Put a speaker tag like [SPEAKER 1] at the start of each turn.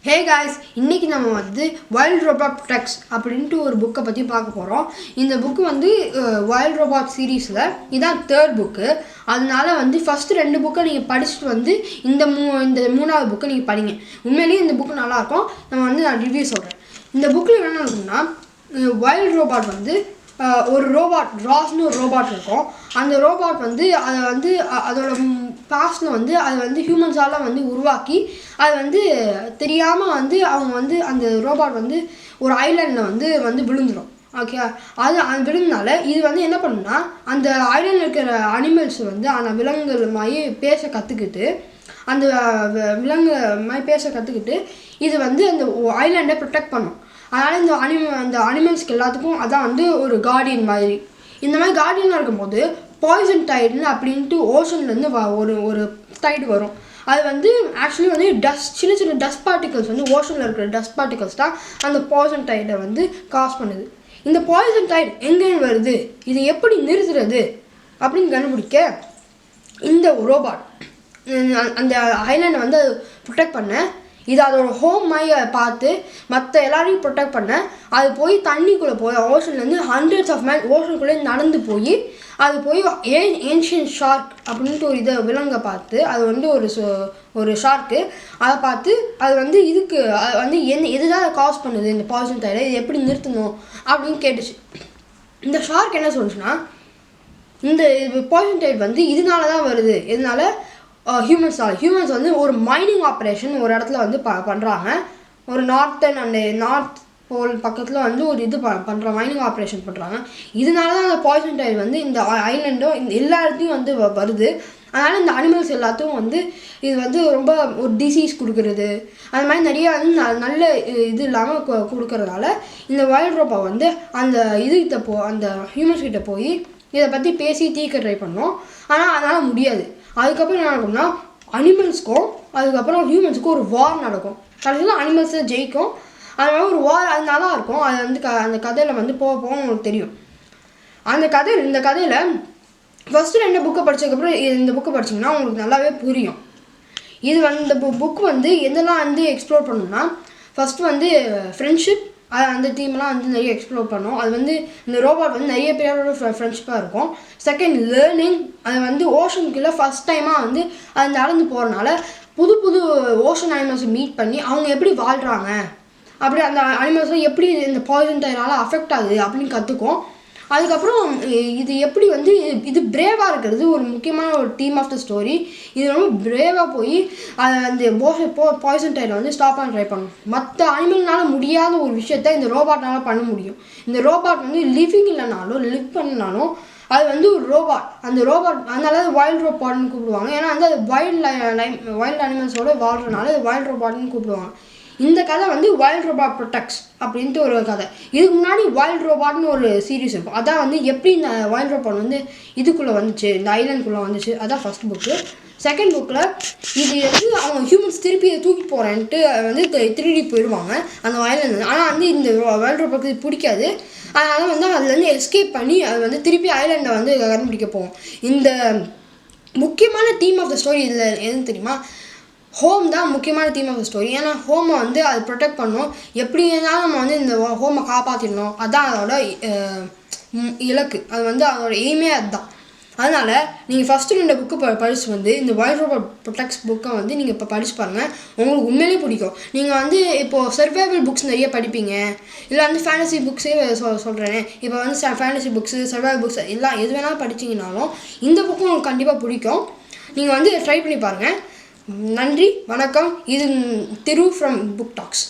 [SPEAKER 1] Hey guys, இன்னைக்கு நம்ம வந்து Wild Robot Protects அப்படினு ஒரு புக்க பத்தி பார்க்க போறோம். இந்த புக் வந்து Wild Robot சீரிஸ்ல இதான் third book. அதனால வந்து first ரெண்டு புக்க நீங்க படிச்சிட்டு வந்து இந்த மூணாவது புக்க நீங்க படிங்க. உண்மையிலேயே இந்த புக் நல்லா இருக்கும். நான் ரிவ்யூ சொல்றேன். இந்த புக்ல என்ன இருக்குன்னா Wild Robot வந்து ஒரு ரோபாட் ராஸ்னு ஒரு ரோபாட் இருக்கும். அந்த ரோபாட் வந்து அதை வந்து அதோட பாஸ்டில் வந்து அது வந்து ஹியூமன்ஸால் வந்து உருவாக்கி அது வந்து தெரியாமல் வந்து அவங்க வந்து அந்த ரோபாட் வந்து ஒரு ஐலாண்டில் வந்து விழுந்துடும். ஓகே, அது விழுந்தனால இது வந்து என்ன பண்ணுன்னா அந்த ஐலாண்டில் இருக்கிற அனிமல்ஸ் வந்து அந்த விலங்குகள் மாதிரி பேச கற்றுக்கிட்டு அந்த விலங்கு மாதிரி பேச கற்றுக்கிட்டு இது வந்து அந்த ஐலாண்டை ப்ரொடெக்ட் பண்ணும். அதனால் இந்த அனிமல்ஸ்க்கு எல்லாத்துக்கும் அதான் வந்து ஒரு கார்டியன் மாதிரி. இந்த மாதிரி கார்டியனாக இருக்கும்போது பாய்சன் டைடுன்னு அப்படின்ட்டு ஓஷன்லேருந்து ஒரு டைடு வரும். அது வந்து ஆக்சுவலி வந்து சின்ன சின்ன டஸ்ட் பார்ட்டிகல்ஸ் வந்து ஓஷனில் இருக்கிற டஸ்ட் பார்ட்டிகல்ஸ் தான் அந்த பாய்சன் டைடை வந்து காஸ் பண்ணுது. இந்த பாய்சன் டைடு எங்கேருந்து வருது, இதை எப்படி நிறுத்துறது அப்படின்னு கண்டுபிடிக்க இந்த ரோபாட் அந்த ஐலாண்டை வந்து ப்ரொடெக்ட் பண்ண இது அதோட ஹோம் மாதிரி பார்த்து மற்ற எல்லாரையும் ப்ரொடெக்ட் பண்ண அது போய் தண்ணிக்குள்ளே போய் ஓஷன்லேருந்து ஹண்ட்ரட்ஸ் ஆஃப் மைல் ஓஷனுக்குள்ளே நடந்து போய் அது போய் ஏன்ஷியன்ட் ஷார்க் அப்படின்ட்டு ஒரு விலங்கை பார்த்து அது வந்து ஒரு ஷார்க்கு அதை பார்த்து அது வந்து இதுக்கு அது வந்து எதுதான் காஸ் பண்ணுது இந்த பாய்சன் டைடை இது எப்படி நிறுத்தணும் அப்படின்னு கேட்டுச்சு. இந்த ஷார்க் என்ன சொல்லுச்சுன்னா இந்த பாய்சன் டைட் வந்து இதனால தான் வருது. இதனால ஹியூமன்ஸ் வந்து ஒரு மைனிங் ஆப்ரேஷன் ஒரு இடத்துல வந்து பண்ணுறாங்க. ஒரு நார்த் போல் பக்கத்தில் வந்து ஒரு பண்ணுற மைனிங் ஆப்ரேஷன் பண்ணுறாங்க. இதனால தான் அந்த பாய்சன் டைட் வந்து இந்த ஐலண்டும் இந்த எல்லா இடத்தையும் வந்து வருது. அதனால் இந்த அனிமல்ஸ் எல்லாத்தையும் வந்து இது வந்து ரொம்ப ஒரு டிசீஸ் கொடுக்குறது அது மாதிரி நிறையா வந்து நல்ல இது இல்லாமல் கொடுக்கறதால இந்த வைல்ட் ரோபோ வந்து அந்த அந்த ஹியூமன்ஸ் கிட்ட போய் இதை பற்றி பேசி தீர்க்க ட்ரை பண்ணோம். ஆனால் அதனால் முடியாது. அதுக்கப்புறம் என்ன நடக்கும்னா அனிமல்ஸ்க்கும் அதுக்கப்புறம் ஹியூமன்ஸுக்கும் ஒரு வார் நடக்கும். கடைசியில் அனிமல்ஸை ஜெயிக்கும். அதனால ஒரு வார் அது நல்லா இருக்கும். அது வந்து அந்த கதையில் வந்து போக உங்களுக்கு தெரியும். இந்த கதையில் ஃபஸ்ட்டு ரெண்டு புக்கை படித்ததுக்கப்புறம் இந்த புக்கை படிச்சிங்கன்னா உங்களுக்கு நல்லாவே புரியும். இது வந்து இந்த புக் வந்து எதெல்லாம் வந்து எக்ஸ்ப்ளோர் பண்ணணும்னா ஃபஸ்ட்டு வந்து ஃப்ரெண்ட்ஷிப் அந்த தீம்லாம் வந்து நிறைய எக்ஸ்ப்ளோர் பண்ணோம். அது வந்து இந்த ரோபாட் வந்து நிறைய பேரோட ஃப்ரெண்ட்ஷிப்பாக இருக்கும். செகண்ட் லேர்னிங், அது வந்து ஓஷனுக்குள்ளே ஃபஸ்ட் டைமாக வந்து அது நடந்து போகிறனால புது ஓஷன் அனிமல்ஸை மீட் பண்ணி அவங்க எப்படி வாழ்கிறாங்க அப்படி அந்த அனிமல்ஸும் எப்படி இந்த பாய்சன் டைடால் அஃபெக்ட் ஆகுது அப்படின்னு கற்றுக்கும். அதுக்கப்புறம் இது எப்படி வந்து இது பிரேவாக இருக்கிறது ஒரு முக்கியமான ஒரு தீம் ஆஃப் த ஸ்டோரி. இது ரொம்ப பிரேவாக போய் அந்த பாய்சன் டைடை வந்து ஸ்டாப் பண்ண ட்ரை பண்ணணும். மற்ற அனிமல்னால முடியாத ஒரு விஷயத்த இந்த ரோபாட்னால பண்ண முடியும். இந்த ரோபாட் வந்து லிவிங் இல்லைனாலும் லிவ் பண்ணனாலும் அது வந்து ஒரு ரோபாட். அந்த ரோபாட் அதனால வைல்ட் ரோபாட்னு கூப்பிடுவாங்க. ஏன்னா வந்து அது வைல்ட் அனிமல்ஸோட வாழ்கிறனால அது வைல்ட் ரோபாட்னு கூப்பிடுவாங்க. இந்த கதை வந்து வைல்ட் ரோபாட் ப்ரொடெக்ட்ஸ் அப்படின்ட்டு ஒரு கதை. இதுக்கு முன்னாடி வைல்ட் ரோபாட்னு ஒரு சீரீஸ் இருக்கும். அதான் வந்து எப்படி இந்த வைல்ட் ரோபாட் வந்து இதுக்குள்ளே வந்துச்சு, இந்த ஐலாண்டுக்குள்ளே வந்துச்சு. அதான் ஃபஸ்ட் புக்கு. செகண்ட் புக்கில் இது வந்து அவங்க ஹியூமன்ஸ் திருப்பி தூக்கி போகிறேன்ட்டு வந்து திருடி போயிடுவாங்க அந்த ஐலாண்டு. ஆனால் வந்து இந்த வைல்ட் ரோபாட்க்கு இது பிடிக்காது. அதனால் வந்து அதுலேருந்து எஸ்கேப் பண்ணி அது வந்து திருப்பி ஐலாண்டை வந்து கண்டுபிடிக்க போவோம். இந்த முக்கியமான தீம் ஆஃப் த ஸ்டோரி இதில் எதுன்னு தெரியுமா? ஹோம் தான் முக்கியமான தீம் ஆஃப் த ஸ்டோரி. ஏன்னா ஹோமை வந்து அது ப்ரொடெக்ட் பண்ணணும். எப்படி இருந்தாலும் நம்ம வந்து இந்த ஹோமை காப்பாற்றிடணும். அதுதான் அதோட இலக்கு. அது வந்து அதோட எய்மே அதுதான். அதனால் நீங்கள் ஃபஸ்ட்டு ரெண்டு புக்கு படித்து வந்து இந்த வைல்ட் ரோபாட் ப்ரொடெக்ட்ஸ் புக்கை வந்து நீங்கள் இப்போ படித்து பாருங்கள். உங்களுக்கு உண்மையிலே பிடிக்கும். நீங்கள் வந்து இப்போது சர்வைவல் புக்ஸ் நிறைய படிப்பீங்க, இல்லை வந்து ஃபேண்டசி புக்ஸே சொல்கிறேன். இப்போ வந்து ஃபேண்டசி புக்ஸு சர்வைவல் புக்ஸ் எல்லாம் எது வேணாலும் படிச்சிங்கனாலும் இந்த புக்கும் உங்களுக்கு கண்டிப்பாக பிடிக்கும். நீங்கள் வந்து ட்ரை பண்ணி பாருங்கள். நன்றி, வணக்கம். இது திரு ஃப்ரம் புக் டாக்ஸ்.